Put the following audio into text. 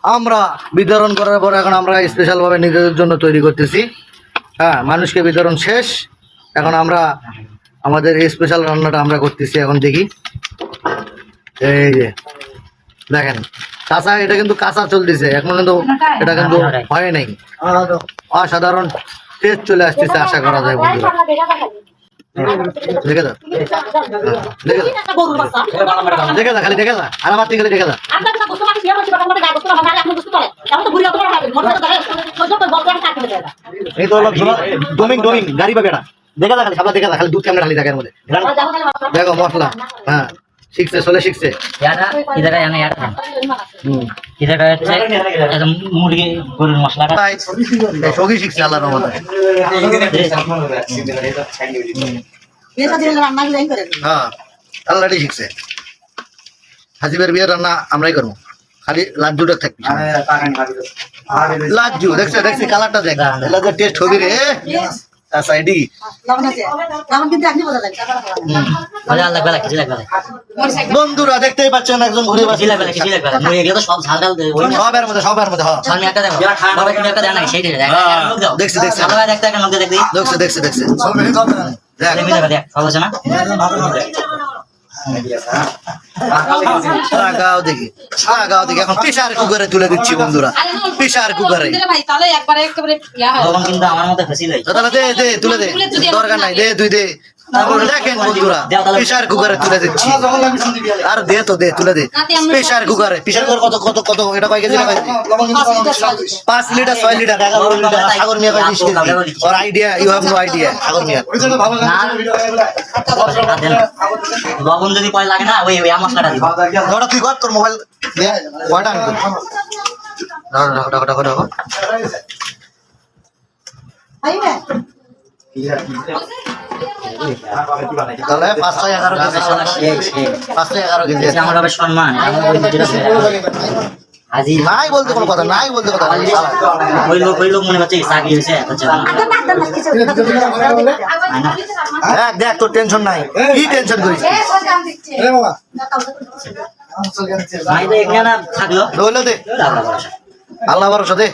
আমরা বিতরণ করার পর এখন আমরা স্পেশাল ভাবে নিজেদের জন্য তৈরি করতেছি। হ্যাঁ, মানুষকে বিতরণ শেষ, এখন আমরা আমাদের এই স্পেশাল রান্নাটা আমরা করতেছি। এখন দেখি, এই যে দেখেন কাঁচা, এটা কিন্তু কাঁচা চলতেছে এখন, কিন্তু এটা কিন্তু হয় নাই। অসাধারণ টেস্ট চলে আসতেছে আশা করা যায় বন্ধুরা। দেখে দাও, দেখে দাও, খালি দেখে দাও, আর আমার খালি দেখে দাও। এই তো হলো ডোমিং গাড়ি পাবে না, দেখে দাও, খালি খাবার দেখে দাও, খালি দুধ কেমন খালি থাকে এর মধ্যে। দেখো মশলা, হ্যাঁ শিখছে, চলে শিখছে। মুরগি গরুর মশলাটা সবই শিখছে আল্লাহর রহমতে। হ্যাঁ আল্লাহই শিখছে। হাজিবের বিয়ের রান্না আমরাই করবো, খালি লাড্ডুটা থাকবি। লাড্ডু দেখছে, দেখছি কালারটা দেখ, এলাকার টেস্ট হবে রে। বন্ধুরা দেখতেই পাচ্ছেন একজন ঘুরে সবের মধ্যে দেখছি এখন প্রেসার কুকারে তুলে দিচ্ছি বন্ধুরা, প্রেসার কুকারে। দে তুলে দে, দরকার নাই, দে তুই দে। দেখেন বন্ধুরা প্রেসার কুকারে তুলে দিচ্ছি। আর দে তো, দে তুলে দে প্রেসার কুকারে। প্রেসার কুকার কত কত কত এটা কয় KG? 5 litre 6 litre 11 litre. Sagar Mia কয় 20 কেজি? ওর idea, you have no idea. Sagar Mia লবণ যদি কয় লাগে না, ওই মশলাটা দিব। ওটা তুই কর, তোর মোবাইল কয়টা আনবি? তাহলে 511 কেজি। আমার বাবার সম্মান, আজি নাই বলতে কোনো কথা নাই, বলতে কথা ওই লোক মনে হচ্ছে চাকরি হয়েছে। দেখ তোর টেনশন নাই, কি টেনশন করিস? থাকলো আল্লাহ ভরসা দে।